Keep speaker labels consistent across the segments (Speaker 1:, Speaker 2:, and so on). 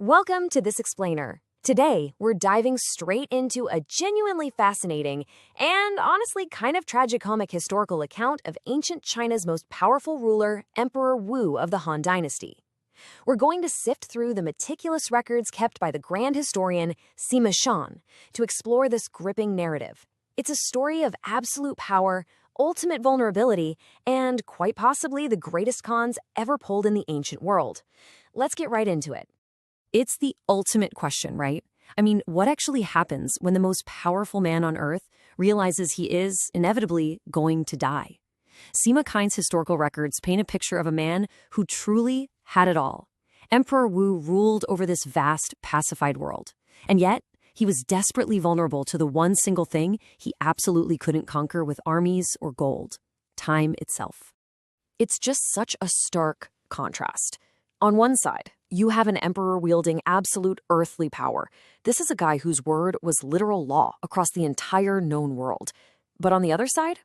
Speaker 1: Welcome to This Explainer. Today, we're diving straight into a genuinely fascinating and honestly kind of tragicomic historical account of ancient China's most powerful ruler, Emperor Wu of the Han Dynasty. We're going to sift through the meticulous records kept by the grand historian Sima Shan to explore this gripping narrative. It's a story of absolute power, ultimate vulnerability, and quite possibly the greatest cons ever pulled in the ancient world. Let's get right into it. It's the ultimate question, right? I mean, what actually happens when the most powerful man on Earth realizes he is, inevitably, going to die? Sima Kind's historical records paint a picture of a man who truly had it all. Emperor Wu ruled over this vast, pacified world. And yet, he was desperately vulnerable to the one single thing he absolutely couldn't conquer with armies or gold: time itself. It's just such a stark contrast. On one side, you have an emperor wielding absolute earthly power. This is a guy whose word was literal law across the entire known world. But on the other side,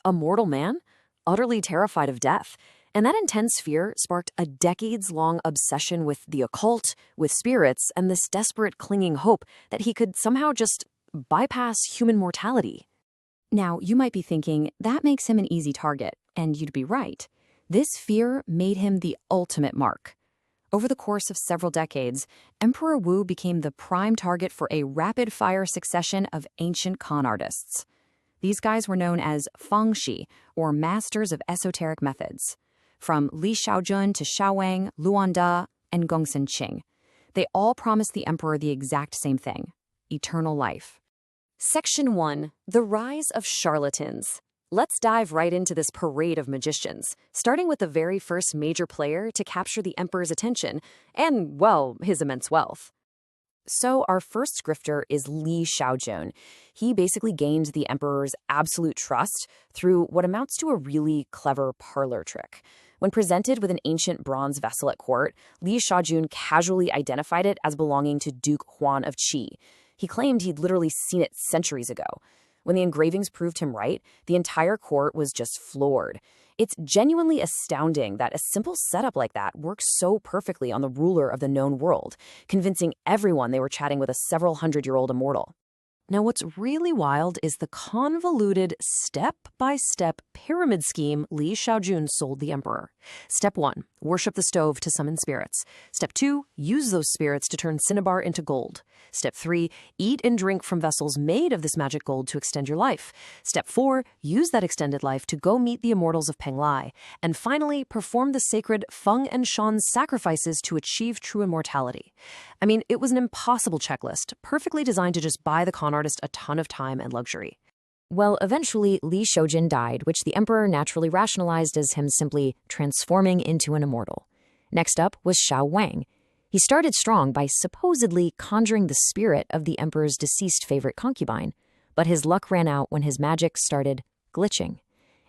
Speaker 1: a mortal man, utterly terrified of death. And that intense fear sparked a decades-long obsession with the occult, with spirits, and this desperate clinging hope that he could somehow just bypass human mortality. Now, you might be thinking, that makes him an easy target, and you'd be right. This fear made him the ultimate mark. Over the course of several decades, Emperor Wu became the prime target for a rapid-fire succession of ancient con artists. These guys were known as fangshi, or masters of esoteric methods. From Li Shaojun to Xiao Wang, Luan Da, and Gongsun Qing. They all promised the emperor the exact same thing: eternal life. Section 1. The Rise of Charlatans. Let's dive right into this parade of magicians, starting with the very first major player to capture the emperor's attention and, well, his immense wealth. So our first grifter is Li Shaojun. He basically gained the emperor's absolute trust through what amounts to a really clever parlor trick. When presented with an ancient bronze vessel at court, Li Shaojun casually identified it as belonging to Duke Huan of Qi. He claimed he'd literally seen it centuries ago. When the engravings proved him right, the entire court was just floored. It's genuinely astounding that a simple setup like that works so perfectly on the ruler of the known world, convincing everyone they were chatting with a several hundred-year-old immortal. Now, what's really wild is the convoluted step-by-step pyramid scheme Li Shaojun sold the emperor. Step 1, worship the stove to summon spirits. Step 2, use those spirits to turn cinnabar into gold. Step 3, eat and drink from vessels made of this magic gold to extend your life. Step 4, use that extended life to go meet the immortals of Penglai. And finally, perform the sacred Feng and Shan sacrifices to achieve true immortality. I mean, it was an impossible checklist, perfectly designed to just buy the con artist a ton of time and luxury. Well, eventually, Li Shaojun died, which the emperor naturally rationalized as him simply transforming into an immortal. Next up was Xiao Wang. He started strong by supposedly conjuring the spirit of the emperor's deceased favorite concubine, but his luck ran out when his magic started glitching.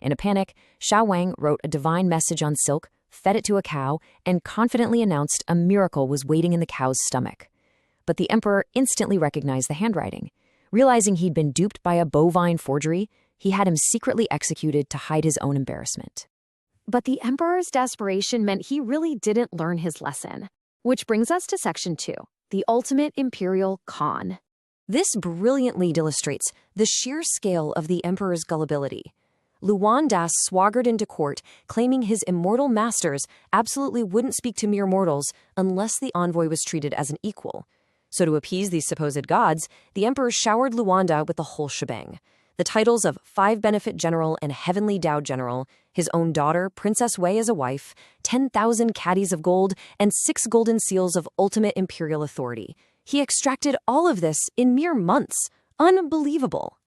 Speaker 1: In a panic, Xiao Wang wrote a divine message on silk, fed it to a cow, and confidently announced a miracle was waiting in the cow's stomach. But the emperor instantly recognized the handwriting. Realizing he'd been duped by a bovine forgery, he had him secretly executed to hide his own embarrassment. But the emperor's desperation meant he really didn't learn his lesson. Which brings us to Section 2, the ultimate imperial con. This brilliantly illustrates the sheer scale of the emperor's gullibility. Luan Da swaggered into court, claiming his immortal masters absolutely wouldn't speak to mere mortals unless the envoy was treated as an equal. So to appease these supposed gods, the emperor showered Luan Da with the whole shebang. The titles of 5-benefit general and heavenly Dao general, his own daughter, Princess Wei as a wife, 10,000 caddies of gold, and 6 golden seals of ultimate imperial authority. He extracted all of this in mere months. Unbelievable.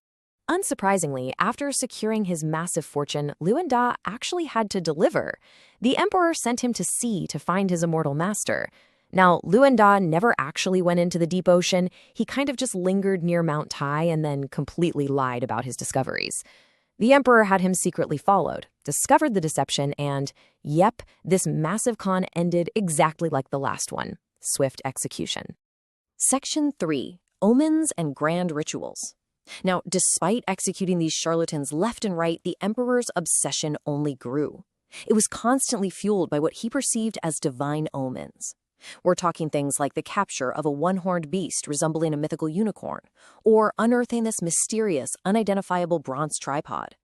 Speaker 1: Unsurprisingly, after securing his massive fortune, Luan Da actually had to deliver. The emperor sent him to sea to find his immortal master. Now, Luan Da never actually went into the deep ocean. He kind of just lingered near Mount Tai and then completely lied about his discoveries. The emperor had him secretly followed, discovered the deception, and, yep, this massive con ended exactly like the last one: swift execution. Section 3. Omens and Grand Rituals. Now, despite executing these charlatans left and right, the emperor's obsession only grew. It was constantly fueled by what he perceived as divine omens. We're talking things like the capture of a one-horned beast resembling a mythical unicorn, or unearthing this mysterious, unidentifiable bronze tripod.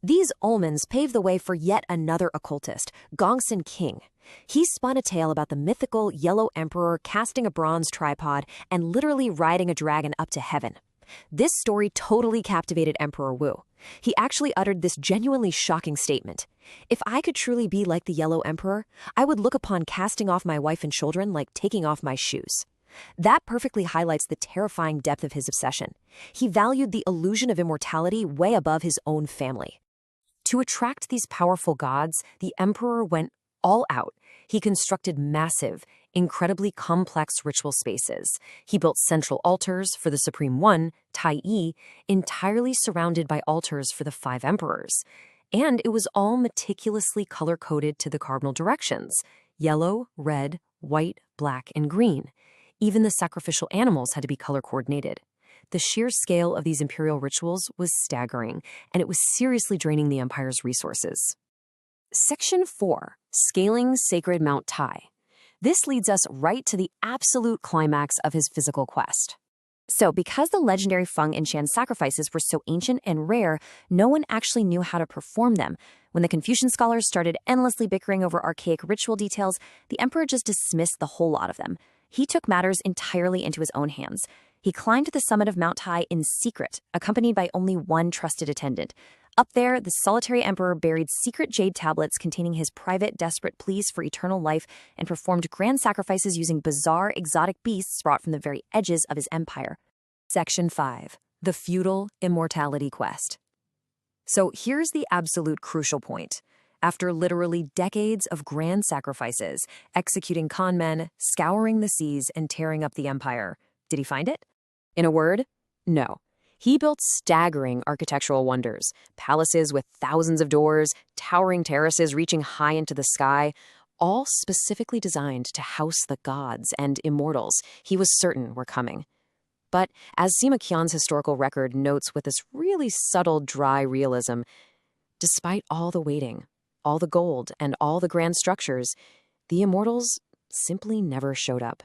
Speaker 1: These omens paved the way for yet another occultist, Gongsun King. He spun a tale about the mythical Yellow Emperor casting a bronze tripod and literally riding a dragon up to heaven. This story totally captivated Emperor Wu. He actually uttered this genuinely shocking statement. "If I could truly be like the Yellow Emperor, I would look upon casting off my wife and children like taking off my shoes." That perfectly highlights the terrifying depth of his obsession. He valued the illusion of immortality way above his own family. To attract these powerful gods, the emperor went all out. He constructed massive, incredibly complex ritual spaces. He built central altars for the Supreme One, Tai, entirely surrounded by altars for the 5 emperors. And it was all meticulously color-coded to the cardinal directions: yellow, red, white, black, and green. Even the sacrificial animals had to be color-coordinated. The sheer scale of these imperial rituals was staggering, and it was seriously draining the empire's resources. Section 4. Scaling Sacred Mount Tai. This leads us right to the absolute climax of his physical quest. So, because the legendary Feng and Shan sacrifices were so ancient and rare, no one actually knew how to perform them. When the Confucian scholars started endlessly bickering over archaic ritual details, the emperor just dismissed the whole lot of them. He took matters entirely into his own hands. He climbed to the summit of Mount Tai in secret, accompanied by only one trusted attendant. Up there, the solitary emperor buried secret jade tablets containing his private, desperate pleas for eternal life and performed grand sacrifices using bizarre, exotic beasts brought from the very edges of his empire. Section 5. The Feudal Immortality Quest. So here's the absolute crucial point. After literally decades of grand sacrifices, executing con men, scouring the seas, and tearing up the empire, did he find it? In a word, no. He built staggering architectural wonders, palaces with thousands of doors, towering terraces reaching high into the sky, all specifically designed to house the gods and immortals he was certain were coming. But as Sima Qian's historical record notes with this really subtle, dry realism, despite all the waiting, all the gold, and all the grand structures, the immortals simply never showed up.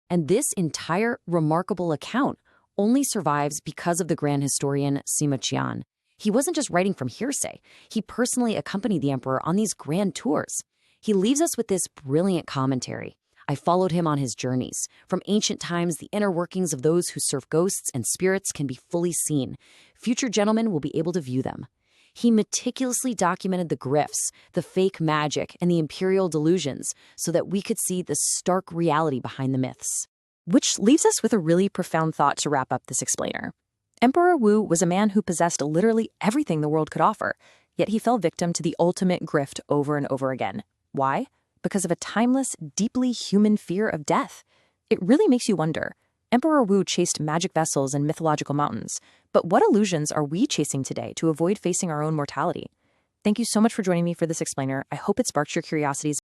Speaker 1: And this entire remarkable account only survives because of the grand historian Sima Qian. He wasn't just writing from hearsay. He personally accompanied the emperor on these grand tours. He leaves us with this brilliant commentary. I followed him on his journeys. From ancient times, the inner workings of those who serve ghosts and spirits can be fully seen. Future gentlemen will be able to view them. He meticulously documented the grifts, the fake magic, and the imperial delusions so that we could see the stark reality behind the myths. Which leaves us with a really profound thought to wrap up this explainer. Emperor Wu was a man who possessed literally everything the world could offer, yet he fell victim to the ultimate grift over and over again. Why? Because of a timeless, deeply human fear of death. It really makes you wonder. Emperor Wu chased magic vessels and mythological mountains, but what illusions are we chasing today to avoid facing our own mortality? Thank you so much for joining me for this explainer. I hope it sparked your curiosities.